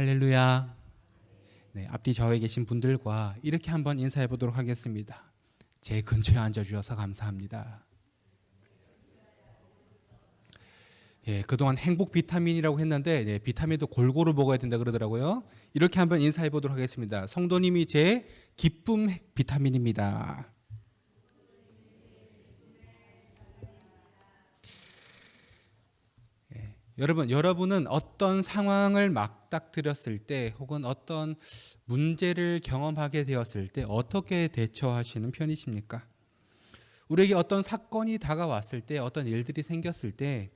할렐루야. 네, 앞뒤 좌우에 계신 분들과 이렇게 한번 인사해 보도록 하겠습니다. 제 근처에 앉아주셔서 감사합니다. 예, 그동안 행복 비타민이라고 했는데 비타민도 골고루 먹어야 된다 그러더라고요. 이렇게 한번 인사해 보도록 하겠습니다. 성도님이 제 기쁨 비타민입니다. 여러분은 어떤 상황을 맞닥뜨렸을 때 혹은 어떤 문제를 경험하게 되었을 때 어떻게 대처하시는 편이십니까? 우리에게 어떤 사건이 다가왔을 때, 어떤 일들이 생겼을 때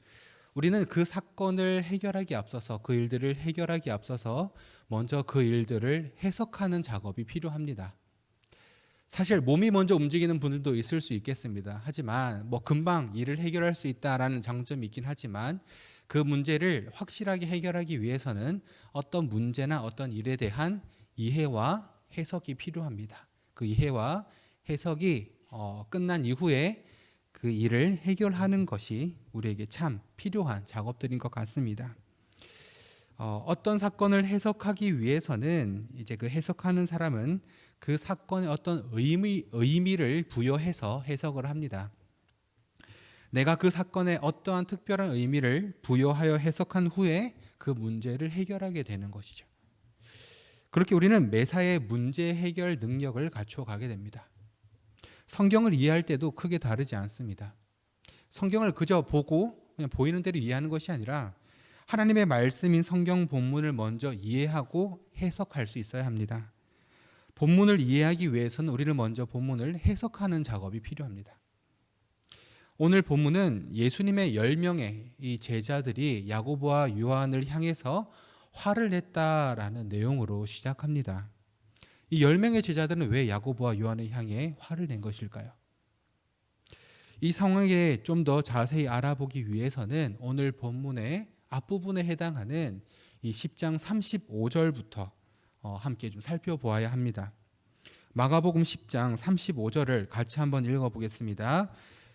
우리는 그 사건을 해결하기 앞서서, 그 일들을 해결하기 앞서서 먼저 그 일들을 해석하는 작업이 필요합니다. 사실 몸이 먼저 움직이는 분들도 있을 수 있겠습니다. 하지만 금방 일을 해결할 수 있다라는 장점이 있긴 하지만 그 문제를 확실하게 해결하기 위해서는 어떤 문제나 어떤 일에 대한 이해와 해석이 필요합니다. 그 이해와 해석이 끝난 이후에 그 일을 해결하는 것이 우리에게 참 필요한 작업들인 것 같습니다. 어떤 사건을 해석하기 위해서는 이제 그 해석하는 사람은 그 사건에 어떤 의미를 부여해서 해석을 합니다. 내가 그 사건에 어떠한 특별한 의미를 부여하여 해석한 후에 그 문제를 해결하게 되는 것이죠. 그렇게 우리는 매사에 문제 해결 능력을 갖춰가게 됩니다. 성경을 이해할 때도 크게 다르지 않습니다. 성경을 그저 보고 그냥 보이는 대로 이해하는 것이 아니라 하나님의 말씀인 성경 본문을 먼저 이해하고 해석할 수 있어야 합니다. 본문을 이해하기 위해서는 우리를 먼저 본문을 해석하는 작업이 필요합니다. 오늘 본문은 예수님의 10명의 이 제자들이 야고보와 요한을 향해서 화를 냈다라는 내용으로 시작합니다. 이 10명의 제자들은 왜 야고보와 요한을 향해 화를 낸 것일까요? 이 상황에 좀 더 자세히 알아보기 위해서는 오늘 본문의 앞부분에 해당하는 이 10장 35절부터 함께 좀 살펴보아야 합니다. 마가복음 10장 35절을 같이 한번 읽어보겠습니다.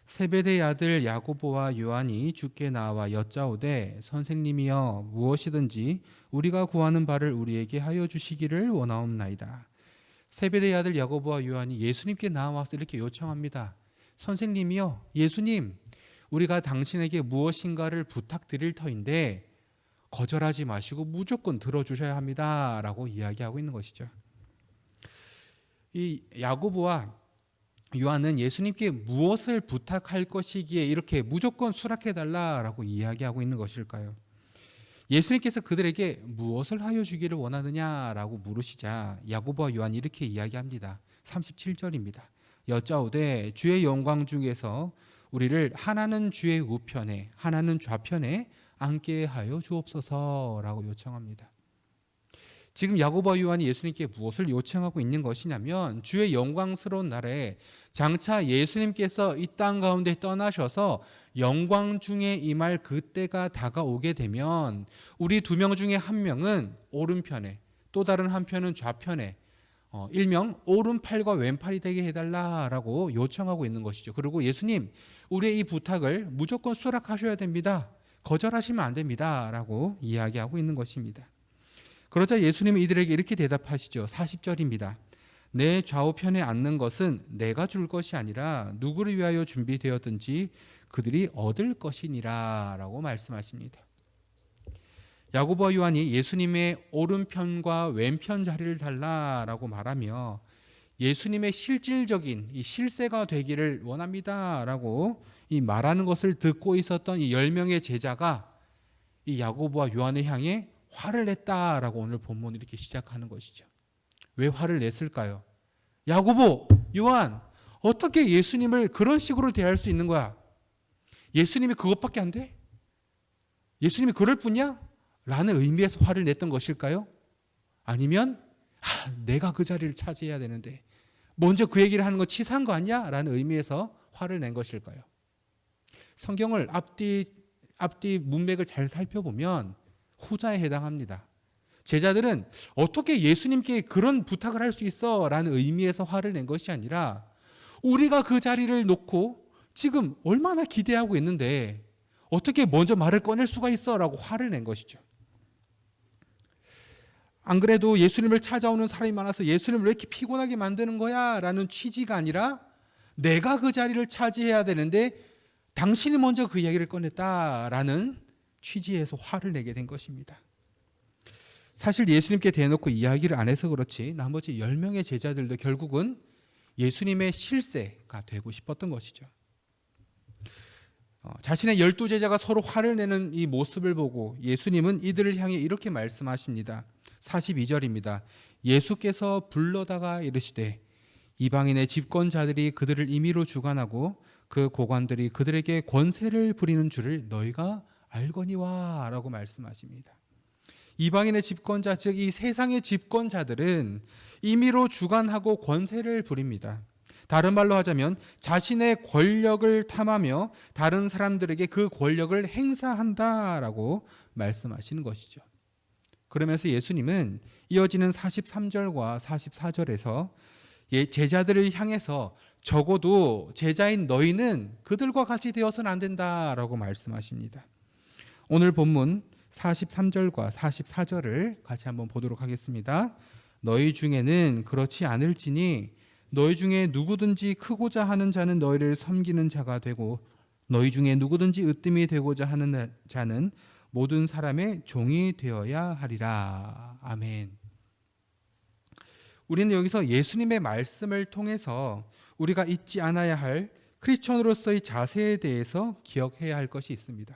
세베대의 아들 야고보와 요한이 주께 나와 여짜오되 선생님이여 무엇이든지 우리가 구하는 바를 우리에게 하여 주시기를 원하옵나이다. 세베대의 아들 야고보와 요한이 예수님께 나와서 이렇게 요청합니다. 선생님이여, 예수님, 우리가 당신에게 무엇인가를 부탁드릴 터인데 거절하지 마시고 무조건 들어주셔야 합니다 라고 이야기하고 있는 것이죠. 이 야고보와 요한은 예수님께 무엇을 부탁할 것이기에 이렇게 무조건 수락해달라라고 이야기하고 있는 것일까요? 예수님께서 그들에게 무엇을 하여 주기를 원하느냐라고 물으시자 야고보와 요한이 이렇게 이야기합니다. 37절입니다. 여짜오되 주의 영광 중에서 우리를 하나는 주의 우편에 하나는 좌편에 앉게 하여 주옵소서라고 요청합니다. 지금 야고보와 요한이 예수님께 무엇을 요청하고 있는 것이냐면 주의 영광스러운 날에 장차 예수님께서 이 땅 가운데 떠나셔서 영광 중에 임할 그때가 다가오게 되면 우리 2명 중에 한 명은 오른편에 또 다른 한편은 좌편에 일명 오른팔과 왼팔이 되게 해달라라고 요청하고 있는 것이죠. 그리고 예수님, 우리의 이 부탁을 무조건 수락하셔야 됩니다. 거절하시면 안 됩니다 라고 이야기하고 있는 것입니다. 그러자 예수님이 이들에게 이렇게 대답하시죠. 40절입니다. 내 좌우편에 앉는 것은 내가 줄 것이 아니라 누구를 위하여 준비되었든지 그들이 얻을 것이니라 라고 말씀하십니다. 야고보와 요한이 예수님의 오른편과 왼편 자리를 달라라고 말하며 예수님의 실질적인 이 실세가 되기를 원합니다라고 이 말하는 것을 듣고 있었던 이 10명의 제자가 이 야고보와 요한을 향해 화를 냈다라고 오늘 본문을 이렇게 시작하는 것이죠. 왜 화를 냈을까요? 야고보, 요한, 어떻게 예수님을 그런 식으로 대할 수 있는 거야? 예수님이 그것밖에 안 돼? 예수님이 그럴 뿐이야? 라는 의미에서 화를 냈던 것일까요? 아니면 내가 그 자리를 차지해야 되는데 먼저 그 얘기를 하는 건 치사한 거 아니야? 라는 의미에서 화를 낸 것일까요? 성경을 앞뒤 문맥을 잘 살펴보면 후자에 해당합니다. 제자들은 어떻게 예수님께 그런 부탁을 할 수 있어? 라는 의미에서 화를 낸 것이 아니라 우리가 그 자리를 놓고 지금 얼마나 기대하고 있는데 어떻게 먼저 말을 꺼낼 수가 있어? 라고 화를 낸 것이죠. 안 그래도 예수님을 찾아오는 사람이 많아서 예수님을 왜 이렇게 피곤하게 만드는 거야? 라는 취지가 아니라 내가 그 자리를 차지해야 되는데 당신이 먼저 그 이야기를 꺼냈다라는 취지에서 화를 내게 된 것입니다. 사실 예수님께 대놓고 이야기를 안 해서 그렇지 나머지 10명의 제자들도 결국은 예수님의 실세가 되고 싶었던 것이죠. 자신의 12제자가 서로 화를 내는 이 모습을 보고 예수님은 이들을 향해 이렇게 말씀하십니다. 42절입니다. 예수께서 불러다가 이르시되 이방인의 집권자들이 그들을 임의로 주관하고 그 고관들이 그들에게 권세를 부리는 줄을 너희가 알거니와 라고 말씀하십니다. 이방인의 집권자, 즉 이 세상의 집권자들은 임의로 주관하고 권세를 부립니다. 다른 말로 하자면 자신의 권력을 탐하며 다른 사람들에게 그 권력을 행사한다라고 말씀하시는 것이죠. 그러면서 예수님은 이어지는 43절과 44절에서 제자들을 향해서 적어도 제자인 너희는 그들과 같이 되어서는 안 된다라고 말씀하십니다. 오늘 본문 43절과 44절을 같이 한번 보도록 하겠습니다. 너희 중에는 그렇지 않을지니 너희 중에 누구든지 크고자 하는 자는 너희를 섬기는 자가 되고 너희 중에 누구든지 으뜸이 되고자 하는 자는 모든 사람의 종이 되어야 하리라. 아멘. 우리는 여기서 예수님의 말씀을 통해서 우리가 잊지 않아야 할 크리스천으로서의 자세에 대해서 기억해야 할 것이 있습니다.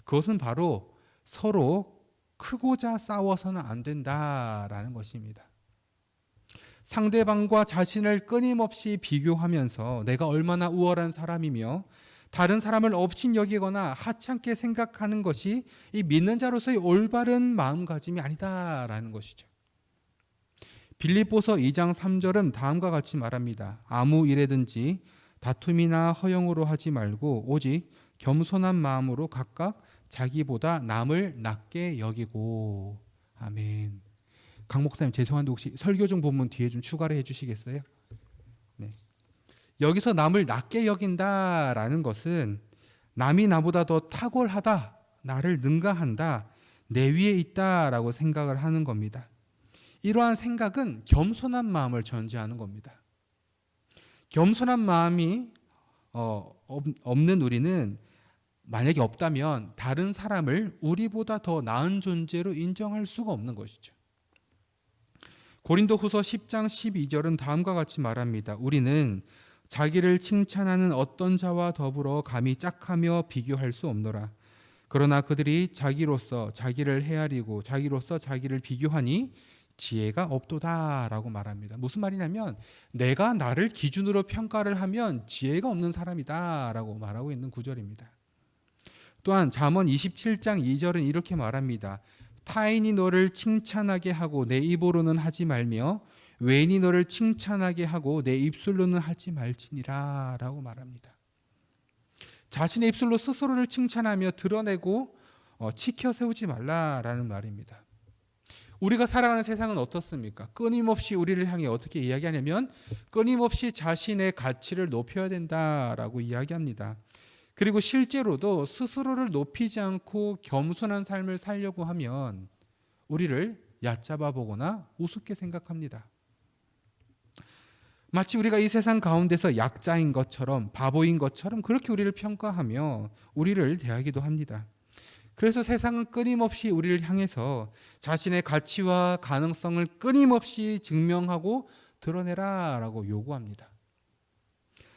그것은 바로 서로 크고자 싸워서는 안 된다라는 것입니다. 상대방과 자신을 끊임없이 비교하면서 내가 얼마나 우월한 사람이며 다른 사람을 업신 여기거나 하찮게 생각하는 것이 이 믿는 자로서의 올바른 마음가짐이 아니다라는 것이죠. 빌립보서 2장 3절은 다음과 같이 말합니다. 아무 일에든지 다툼이나 허영으로 하지 말고 오직 겸손한 마음으로 각각 자기보다 남을 낮게 여기고. 아멘. 강 목사님 죄송한데 혹시 설교 중 본문 뒤에 좀 추가를 해주시겠어요? 네. 여기서 남을 낮게 여긴다라는 것은 남이 나보다 더 탁월하다, 나를 능가한다, 내 위에 있다라고 생각을 하는 겁니다. 이러한 생각은 겸손한 마음을 전제하는 겁니다. 겸손한 마음이 없는 우리는 만약에 없다면 다른 사람을 우리보다 더 나은 존재로 인정할 수가 없는 것이죠. 고린도후서 10장 12절은 다음과 같이 말합니다. 우리는 자기를 칭찬하는 어떤 자와 더불어 감히 짝하며 비교할 수 없노라. 그러나 그들이 자기로서 자기를 헤아리고 자기로서 자기를 비교하니 지혜가 없도다라고 말합니다. 무슨 말이냐면 내가 나를 기준으로 평가를 하면 지혜가 없는 사람이다라고 말하고 있는 구절입니다. 또한 잠언 27장 2절은 이렇게 말합니다. 타인이 너를 칭찬하게 하고 내 입으로는 하지 말며 외인이 너를 칭찬하게 하고 내 입술로는 하지 말지니라 라고 말합니다. 자신의 입술로 스스로를 칭찬하며 드러내고 치켜 세우지 말라라는 말입니다. 우리가 살아가는 세상은 어떻습니까? 끊임없이 우리를 향해 어떻게 이야기하냐면 끊임없이 자신의 가치를 높여야 된다라고 이야기합니다. 그리고 실제로도 스스로를 높이지 않고 겸손한 삶을 살려고 하면 우리를 얕잡아 보거나 우습게 생각합니다. 마치 우리가 이 세상 가운데서 약자인 것처럼 바보인 것처럼 그렇게 우리를 평가하며 우리를 대하기도 합니다. 그래서 세상은 끊임없이 우리를 향해서 자신의 가치와 가능성을 끊임없이 증명하고 드러내라라고 요구합니다.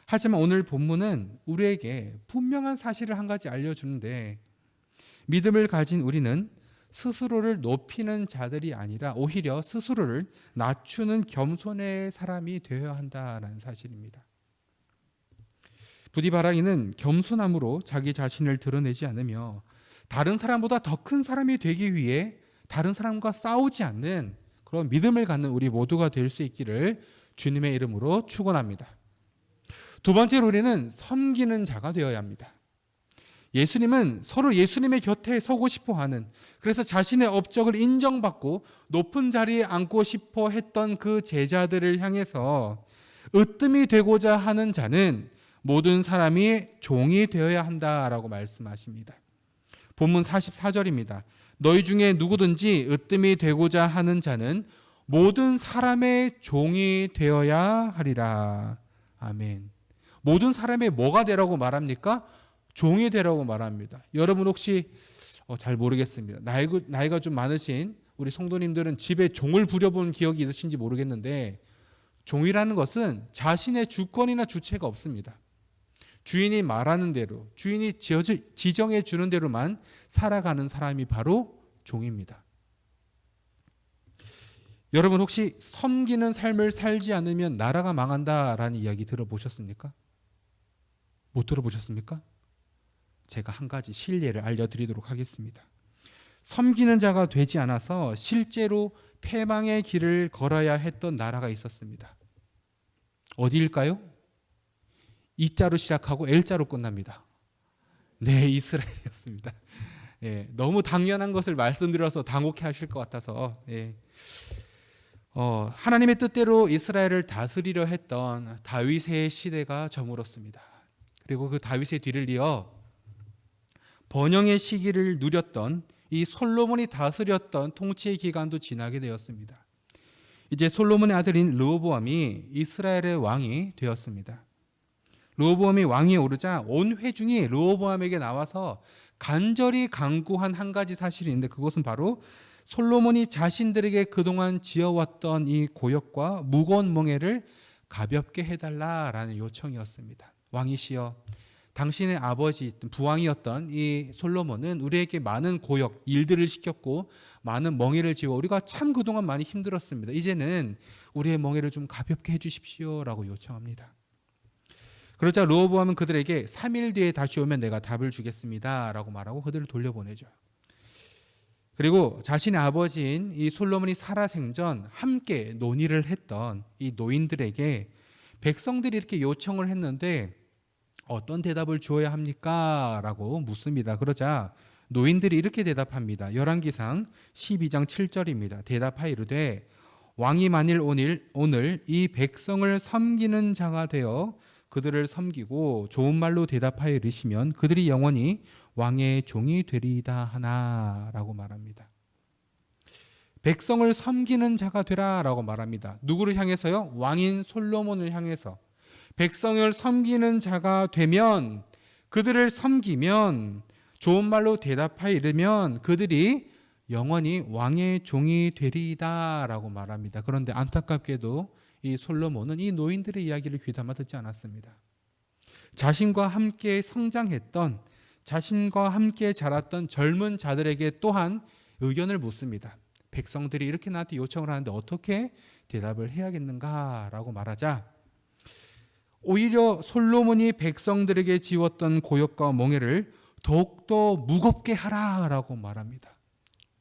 하지만 오늘 본문은 우리에게 분명한 사실을 한 가지 알려주는데 믿음을 가진 우리는 스스로를 높이는 자들이 아니라 오히려 스스로를 낮추는 겸손의 사람이 되어야 한다는 사실입니다. 부디 바라기는 겸손함으로 자기 자신을 드러내지 않으며 다른 사람보다 더 큰 사람이 되기 위해 다른 사람과 싸우지 않는 그런 믿음을 갖는 우리 모두가 될 수 있기를 주님의 이름으로 축원합니다. 두 번째로 우리는 섬기는 자가 되어야 합니다. 예수님은 서로 예수님의 곁에 서고 싶어 하는, 그래서 자신의 업적을 인정받고 높은 자리에 앉고 싶어 했던 그 제자들을 향해서 으뜸이 되고자 하는 자는 모든 사람이 종이 되어야 한다라고 말씀하십니다. 본문 44절입니다. 너희 중에 누구든지 으뜸이 되고자 하는 자는 모든 사람의 종이 되어야 하리라. 아멘. 모든 사람의 뭐가 되라고 말합니까? 종이 되라고 말합니다. 여러분 혹시 잘 모르겠습니다. 나이가 좀 많으신 우리 성도님들은 집에 종을 부려본 기억이 있으신지 모르겠는데, 종이라는 것은 자신의 주권이나 주체가 없습니다. 주인이 말하는 대로, 주인이 지정해 주는 대로만 살아가는 사람이 바로 종입니다. 여러분 혹시 섬기는 삶을 살지 않으면 나라가 망한다라는 이야기 들어보셨습니까? 못 들어보셨습니까? 제가 한 가지 실례를 알려드리도록 하겠습니다. 섬기는 자가 되지 않아서 실제로 패망의 길을 걸어야 했던 나라가 있었습니다. 어디일까요? E자로 시작하고 L자로 끝납니다. 네, 이스라엘이었습니다. 예, 너무 당연한 것을 말씀드려서 당혹해 하실 것 같아서, 하나님의 뜻대로 이스라엘을 다스리려 했던 다윗의 시대가 저물었습니다. 그리고 그 다윗의 뒤를 이어 번영의 시기를 누렸던 이 솔로몬이 다스렸던 통치의 기간도 지나게 되었습니다. 이제 솔로몬의 아들인 르호보암이 이스라엘의 왕이 되었습니다. 르호보암이 왕위에 오르자 온 회중이 르호보암에게 나와서 간절히 간구한 한 가지 사실이 있는데, 그것은 바로 솔로몬이 자신들에게 그동안 지어왔던 이 고역과 무거운 멍에를 가볍게 해달라라는 요청이었습니다. 왕이시여, 당신의 아버지 부왕이었던 이 솔로몬은 우리에게 많은 고역, 일들을 시켰고 많은 멍에를 지어 우리가 참 그동안 많이 힘들었습니다. 이제는 우리의 멍에를 좀 가볍게 해주십시오라고 요청합니다. 그러자 르호보암은 그들에게 3일 뒤에 다시 오면 내가 답을 주겠습니다라고 말하고 그들을 돌려보내죠. 그리고 자신의 아버지인 이 솔로몬이 살아생전 함께 논의를 했던 이 노인들에게 백성들이 이렇게 요청을 했는데 어떤 대답을 주어야 합니까? 라고 묻습니다. 그러자 노인들이 이렇게 대답합니다. 열왕기상 12장 7절입니다. 대답하여 이르되 왕이 만일 오늘 이 백성을 섬기는 자가 되어 그들을 섬기고 좋은 말로 대답하여 이르시면 그들이 영원히 왕의 종이 되리이다 하나라고 말합니다. 백성을 섬기는 자가 되라라고 말합니다. 누구를 향해서요? 왕인 솔로몬을 향해서. 백성을 섬기는 자가 되면, 그들을 섬기면, 좋은 말로 대답하여 이르면 그들이 영원히 왕의 종이 되리이다라고 말합니다. 그런데 안타깝게도 이 솔로몬은 이 노인들의 이야기를 귀담아 듣지 않았습니다. 자신과 함께 성장했던, 자신과 함께 자랐던 젊은 자들에게 또한 의견을 묻습니다. 백성들이 이렇게 나한테 요청을 하는데 어떻게 대답을 해야겠는가라고 말하자 오히려 솔로몬이 백성들에게 지웠던 고역과 멍에를 더욱더 무겁게 하라라고 말합니다.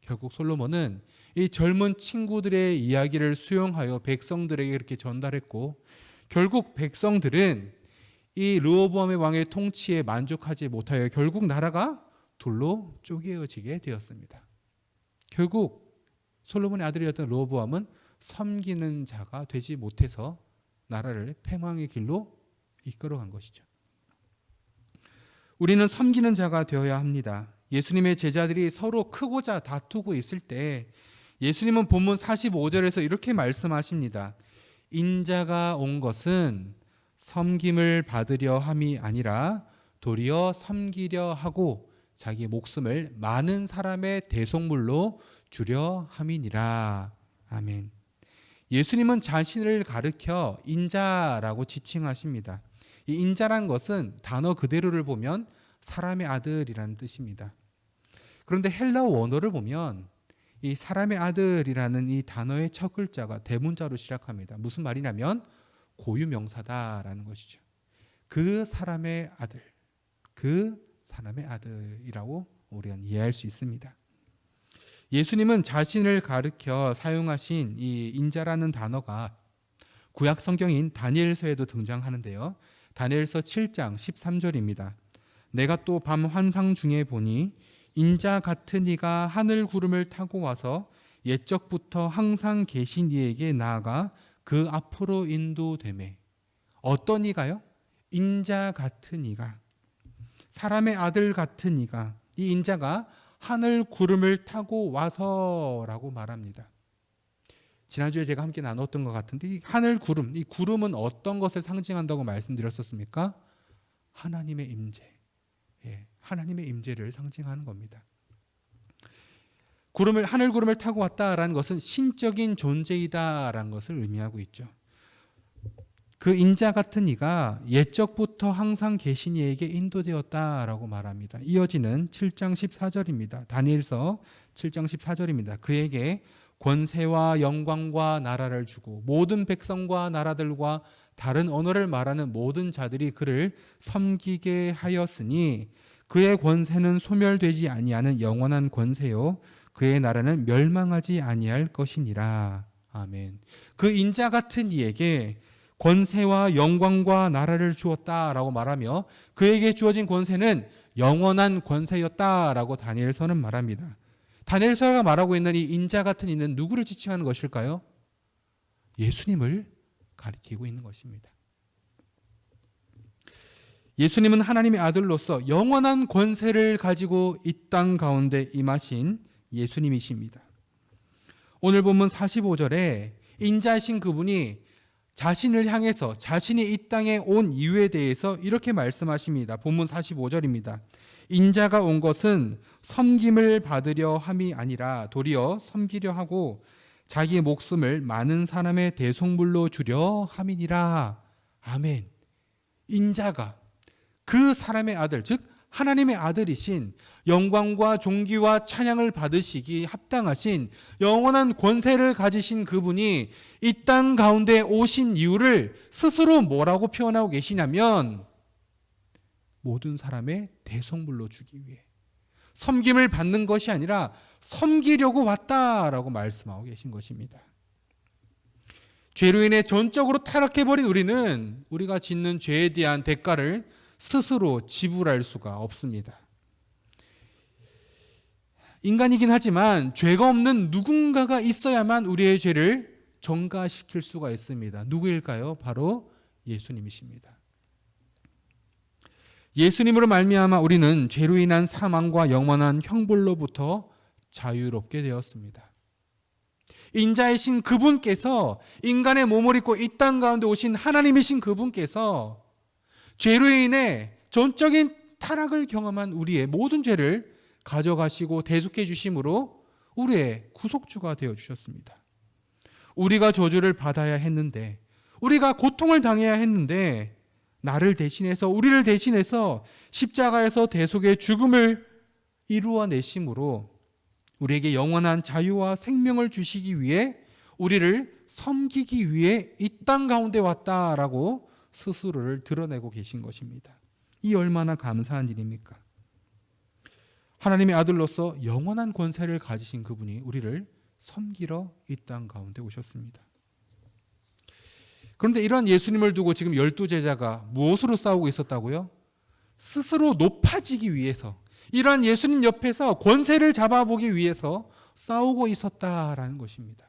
결국 솔로몬은 이 젊은 친구들의 이야기를 수용하여 백성들에게 이렇게 전달했고, 결국 백성들은 이 르호보암의 왕의 통치에 만족하지 못하여 결국 나라가 둘로 쪼개어지게 되었습니다. 결국 솔로몬의 아들이었던 르호보암은 섬기는 자가 되지 못해서 나라를 패망의 길로 이끌어간 것이죠. 우리는 섬기는 자가 되어야 합니다. 예수님의 제자들이 서로 크고자 다투고 있을 때 예수님은 본문 45절에서 이렇게 말씀하십니다. 인자가 온 것은 섬김을 받으려 함이 아니라 도리어 섬기려 하고 자기 목숨을 많은 사람의 대속물로 주려 함이니라. 아멘. 예수님은 자신을 가르켜 인자라고 지칭하십니다. 이 인자란 것은 단어 그대로를 보면 사람의 아들이라는 뜻입니다. 그런데 헬라어 원어를 보면 이 사람의 아들이라는 이 단어의 첫 글자가 대문자로 시작합니다. 무슨 말이냐면 고유명사다라는 것이죠. 그 사람의 아들, 그 사람의 아들이라고 우리가 이해할 수 있습니다. 예수님은 자신을 가르쳐 사용하신 이 인자라는 단어가 구약 성경인 다니엘서에도 등장하는데요. 다니엘서 7장 13절입니다. 내가 또 밤 환상 중에 보니 인자 같은 이가 하늘 구름을 타고 와서 옛적부터 항상 계신 이에게 나아가 그 앞으로 인도되매. 어떤 이가요? 인자 같은 이가, 사람의 아들 같은 이가, 이 인자가 하늘 구름을 타고 와서라고 말합니다. 지난주에 제가 함께 나눴던 것 같은데 이 하늘 구름, 이 구름은 어떤 것을 상징한다고 말씀드렸었습니까? 하나님의 임재, 하나님의 임재를 상징하는 겁니다. 하늘 구름을 타고 왔다라는 것은 신적인 존재이다라는 것을 의미하고 있죠. 그 인자 같은 이가 옛적부터 항상 계신 이에게 인도되었다라고 말합니다. 이어지는 7장 14절입니다. 다니엘서 7장 14절입니다. 그에게 권세와 영광과 나라를 주고 모든 백성과 나라들과 다른 언어를 말하는 모든 자들이 그를 섬기게 하였으니 그의 권세는 소멸되지 아니하는 영원한 권세요 그의 나라는 멸망하지 아니할 것이니라. 아멘. 그 인자 같은 이에게 권세와 영광과 나라를 주었다라고 말하며 그에게 주어진 권세는 영원한 권세였다라고 다니엘서는 말합니다. 다니엘서가 말하고 있는 이 인자 같은 이는 누구를 지칭하는 것일까요? 예수님을 가리키고 있는 것입니다. 예수님은 하나님의 아들로서 영원한 권세를 가지고 이 땅 가운데 임하신 예수님이십니다. 오늘 본문 45절에 인자이신 그분이 자신을 향해서 자신이 이 땅에 온 이유에 대해서 이렇게 말씀하십니다. 본문 45절입니다. 인자가 온 것은 섬김을 받으려 함이 아니라 도리어 섬기려 하고 자기 목숨을 많은 사람의 대속물로 주려 함이니라. 아멘. 인자가 그 사람의 아들, 즉 하나님의 아들이신 영광과 존귀와 찬양을 받으시기 합당하신 영원한 권세를 가지신 그분이 이 땅 가운데 오신 이유를 스스로 뭐라고 표현하고 계시냐면 모든 사람의 대속물로 주기 위해 섬김을 받는 것이 아니라 섬기려고 왔다라고 말씀하고 계신 것입니다. 죄로 인해 전적으로 타락해버린 우리는 우리가 짓는 죄에 대한 대가를 스스로 지불할 수가 없습니다. 인간이긴 하지만 죄가 없는 누군가가 있어야만 우리의 죄를 정가시킬 수가 있습니다. 누구일까요? 바로 예수님이십니다. 예수님으로 말미암아 우리는 죄로 인한 사망과 영원한 형벌로부터 자유롭게 되었습니다. 인자이신 그분께서 인간의 몸을 입고 이 땅 가운데 오신 하나님이신 그분께서 죄로 인해 전적인 타락을 경험한 우리의 모든 죄를 가져가시고 대속해 주심으로 우리의 구속주가 되어 주셨습니다. 우리가 저주를 받아야 했는데, 우리가 고통을 당해야 했는데 나를 대신해서, 우리를 대신해서 십자가에서 대속의 죽음을 이루어내심으로 우리에게 영원한 자유와 생명을 주시기 위해 우리를 섬기기 위해 이 땅 가운데 왔다라고 스스로를 드러내고 계신 것입니다. 이 얼마나 감사한 일입니까? 하나님의 아들로서 영원한 권세를 가지신 그분이 우리를 섬기러 이 땅 가운데 오셨습니다. 그런데 이런 예수님을 두고 지금 12제자가 무엇으로 싸우고 있었다고요? 스스로 높아지기 위해서, 이러한 예수님 옆에서 권세를 잡아보기 위해서 싸우고 있었다라는 것입니다.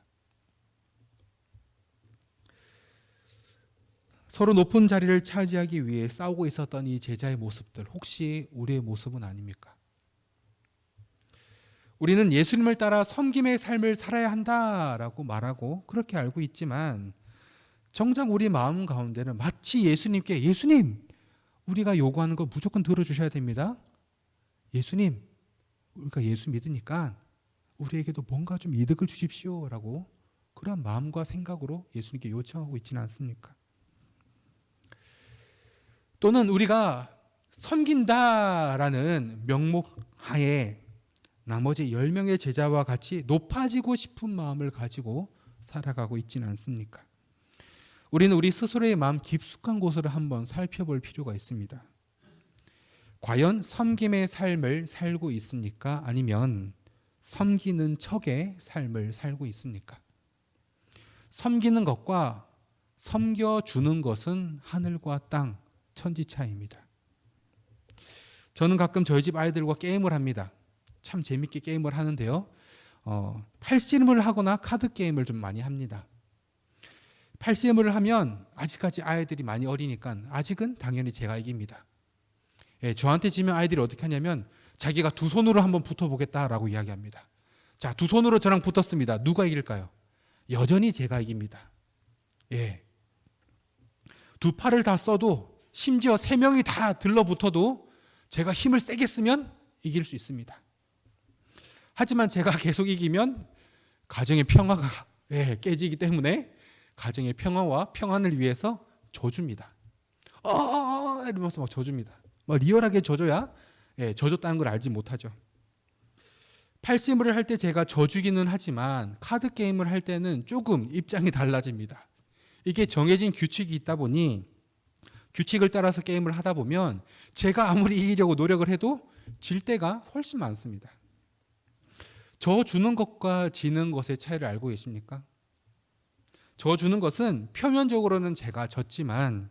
서로 높은 자리를 차지하기 위해 싸우고 있었던 이 제자의 모습들, 혹시 우리의 모습은 아닙니까? 우리는 예수님을 따라 섬김의 삶을 살아야 한다라고 말하고 그렇게 알고 있지만 정작 우리 마음 가운데는 마치 예수님께, 예수님, 우리가 요구하는 거 무조건 들어주셔야 됩니다. 예수님, 우리가 예수 믿으니까 우리에게도 뭔가 좀 이득을 주십시오라고 그런 마음과 생각으로 예수님께 요청하고 있지는 않습니까? 또는 우리가 섬긴다라는 명목 하에 나머지 10명의 제자와 같이 높아지고 싶은 마음을 가지고 살아가고 있지는 않습니까? 우리는 우리 스스로의 마음 깊숙한 곳을 한번 살펴볼 필요가 있습니다. 과연 섬김의 삶을 살고 있습니까? 아니면 섬기는 척의 삶을 살고 있습니까? 섬기는 것과 섬겨주는 것은 하늘과 땅, 천지 차이입니다. 저는 가끔 저희 집 아이들과 게임을 합니다. 참 재밌게 게임을 하는데요. 팔씨름을 하거나 카드 게임을 좀 많이 합니다. 팔씨름을 하면 아직까지 아이들이 많이 어리니까 아직은 당연히 제가 이깁니다. 저한테 지면 아이들이 어떻게 하냐면 자기가 두 손으로 한번 붙어보겠다라고 이야기합니다. 자, 두 손으로 저랑 붙었습니다. 누가 이길까요? 여전히 제가 이깁니다. 예. 두 팔을 다 써도 심지어 세 명이 다 들러붙어도 제가 힘을 세게 쓰면 이길 수 있습니다. 하지만 제가 계속 이기면 가정의 평화가 깨지기 때문에 가정의 평화와 평안을 위해서 져줍니다. 이러면서 막 져줍니다. 막 리얼하게 져줘야 져줬다는 걸 알지 못하죠. 팔심을 할 때 제가 져주기는 하지만 카드 게임을 할 때는 조금 입장이 달라집니다. 이게 정해진 규칙이 있다 보니 규칙을 따라서 게임을 하다 보면 제가 아무리 이기려고 노력을 해도 질 때가 훨씬 많습니다. 져주는 것과 지는 것의 차이를 알고 계십니까? 져주는 것은 표면적으로는 제가 졌지만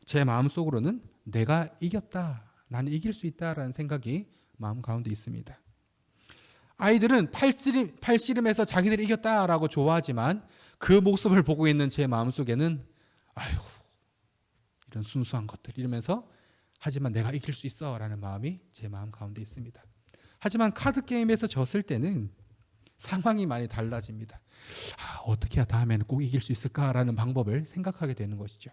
제 마음속으로는 내가 이겼다, 나는 이길 수 있다라는 생각이 마음 가운데 있습니다. 아이들은 팔씨름에서 자기들이 이겼다라고 좋아하지만 그 모습을 보고 있는 제 마음속에는 아휴 이런 순수한 것들 이러면서 하지만 내가 이길 수 있어 라는 마음이 제 마음 가운데 있습니다. 하지만 카드 게임에서 졌을 때는 상황이 많이 달라집니다. 어떻게 해야 다음에는 꼭 이길 수 있을까라는 방법을 생각하게 되는 것이죠.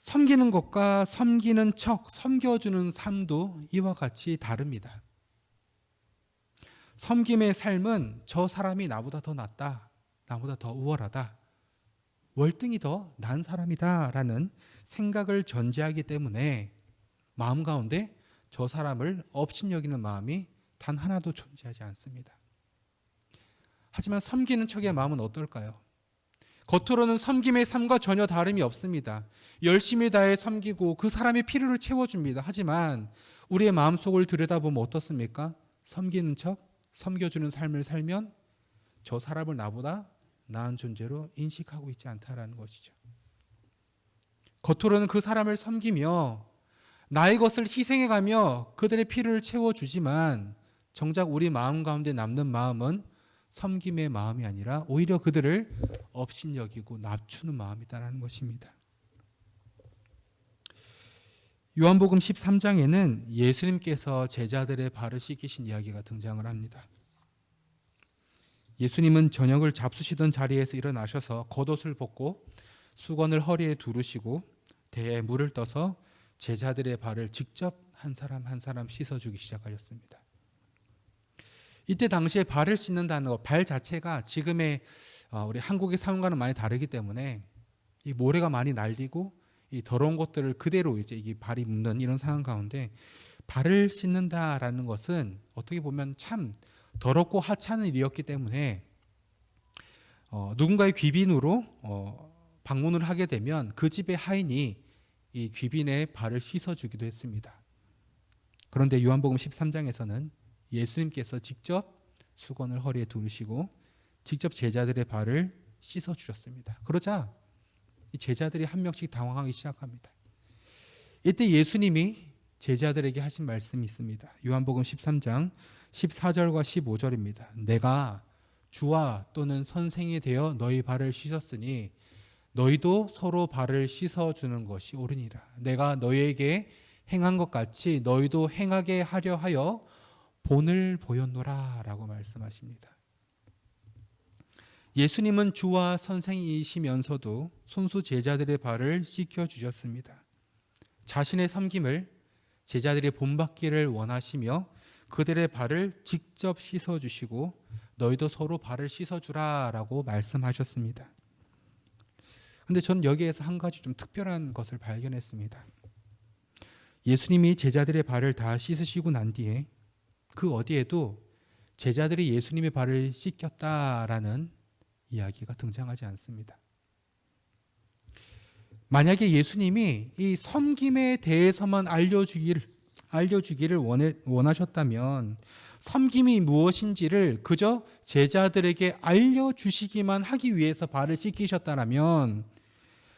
섬기는 것과 섬기는 척, 섬겨주는 삶도 이와 같이 다릅니다. 섬김의 삶은 저 사람이 나보다 더 낫다, 나보다 더 우월하다, 월등히 더 나은 사람이다 라는 생각을 전제하기 때문에 마음 가운데 저 사람을 업신여기는 마음이 단 하나도 존재하지 않습니다. 하지만 섬기는 척의 마음은 어떨까요? 겉으로는 섬김의 삶과 전혀 다름이 없습니다. 열심히 다해 섬기고 그 사람의 필요를 채워줍니다. 하지만 우리의 마음속을 들여다보면 어떻습니까? 섬기는 척, 섬겨주는 삶을 살면 저 사람을 나보다 나은 존재로 인식하고 있지 않다라는 것이죠. 겉으로는 그 사람을 섬기며 나의 것을 희생해가며 그들의 필요를 채워주지만 정작 우리 마음 가운데 남는 마음은 섬김의 마음이 아니라 오히려 그들을 업신여기고 낮추는 마음이다라는 것입니다. 요한복음 13장에는 예수님께서 제자들의 발을 씻기신 이야기가 등장을 합니다. 예수님은 저녁을 잡수시던 자리에서 일어나셔서 겉옷을 벗고 수건을 허리에 두르시고 대에 물을 떠서 제자들의 발을 직접 한 사람 한 사람 씻어주기 시작하셨습니다. 이때 당시에 발을 씻는다는 것, 발 자체가 지금의 우리 한국의 상황과는 많이 다르기 때문에 이 모래가 많이 날리고 이 더러운 것들을 그대로 이제 이 발이 묻는 이런 상황 가운데 발을 씻는다라는 것은 어떻게 보면 참 더럽고 하찮은 일이었기 때문에 누군가의 귀빈으로 방문을 하게 되면 그 집의 하인이 이 귀빈의 발을 씻어주기도 했습니다. 그런데 요한복음 13장에서는 예수님께서 직접 수건을 허리에 두르시고 직접 제자들의 발을 씻어주셨습니다. 그러자 이 제자들이 한 명씩 당황하기 시작합니다. 이때 예수님이 제자들에게 하신 말씀이 있습니다. 요한복음 13장 14절과 15절입니다. 내가 주와 또는 선생이 되어 너희 발을 씻었으니 너희도 서로 발을 씻어주는 것이 옳으니라. 내가 너희에게 행한 것 같이 너희도 행하게 하려 하여 본을 보였노라 라고 말씀하십니다. 예수님은 주와 선생이시면서도 손수 제자들의 발을 씻겨주셨습니다. 자신의 섬김을 제자들이 본받기를 원하시며 그들의 발을 직접 씻어주시고 너희도 서로 발을 씻어주라 라고 말씀하셨습니다. 그런데 저는 여기에서 한 가지 좀 특별한 것을 발견했습니다. 예수님이 제자들의 발을 다 씻으시고 난 뒤에 그 어디에도 제자들이 예수님의 발을 씻겼다라는 이야기가 등장하지 않습니다. 만약에 예수님이 이 섬김에 대해서만 알려주기를 원하셨다면 섬김이 무엇인지를 그저 제자들에게 알려주시기만 하기 위해서 발을 씻기셨다면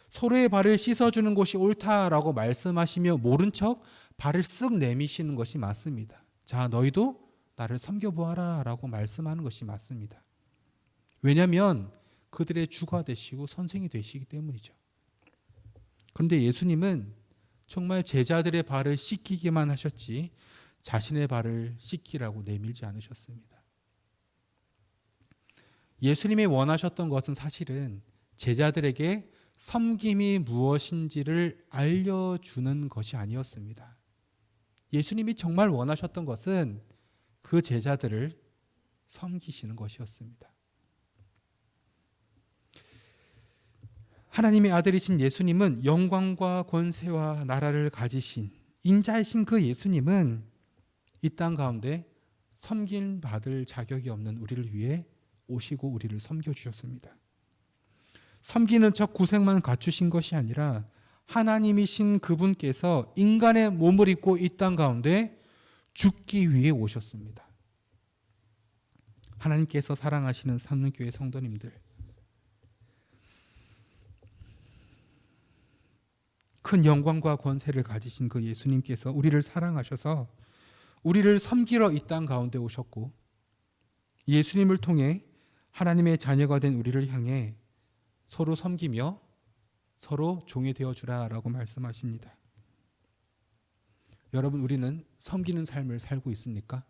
서로의 발을 씻어주는 것이 옳다라고 말씀하시며 모른 척 발을 쓱 내미시는 것이 맞습니다. 자, 너희도 나를 섬겨보아라 라고 말씀하는 것이 맞습니다. 왜냐하면 그들의 주가 되시고 선생이 되시기 때문이죠. 그런데 예수님은 정말 제자들의 발을 씻기기만 하셨지 자신의 발을 씻기라고 내밀지 않으셨습니다. 예수님이 원하셨던 것은 사실은 제자들에게 섬김이 무엇인지를 알려주는 것이 아니었습니다. 예수님이 정말 원하셨던 것은 그 제자들을 섬기시는 것이었습니다. 하나님의 아들이신 예수님은 영광과 권세와 나라를 가지신 인자이신 그 예수님은 이 땅 가운데 섬김 받을 자격이 없는 우리를 위해 오시고 우리를 섬겨주셨습니다. 섬기는 척 구색만 갖추신 것이 아니라 하나님이신 그분께서 인간의 몸을 입고 이 땅 가운데 죽기 위해 오셨습니다. 하나님께서 사랑하시는 삼문교회 성도님들, 큰 영광과 권세를 가지신 그 예수님께서 우리를 사랑하셔서 우리를 섬기러 이 땅 가운데 오셨고 예수님을 통해 하나님의 자녀가 된 우리를 향해 서로 섬기며 서로 종이 되어주라라고 말씀하십니다. 여러분, 우리는 섬기는 삶을 살고 있습니까?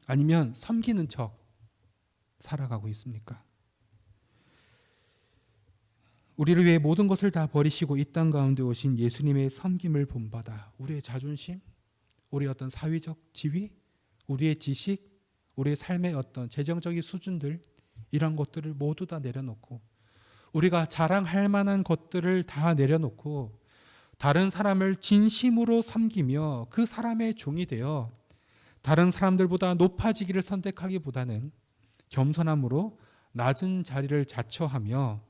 아니면 섬기는 척 살아가고 있습니까? 우리를 위해 모든 것을 다 버리시고 이 땅 가운데 오신 예수님의 섬김을 본받아 우리의 자존심, 우리의 어떤 사회적 지위, 우리의 지식, 우리의 삶의 어떤 재정적인 수준들, 이런 것들을 모두 다 내려놓고 우리가 자랑할 만한 것들을 다 내려놓고 다른 사람을 진심으로 섬기며 그 사람의 종이 되어 다른 사람들보다 높아지기를 선택하기보다는 겸손함으로 낮은 자리를 자처하며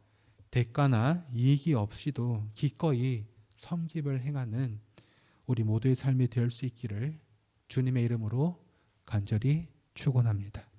대가나 이익이 없이도 기꺼이 섬김을 행하는 우리 모두의 삶이 될 수 있기를 주님의 이름으로 간절히 축원합니다.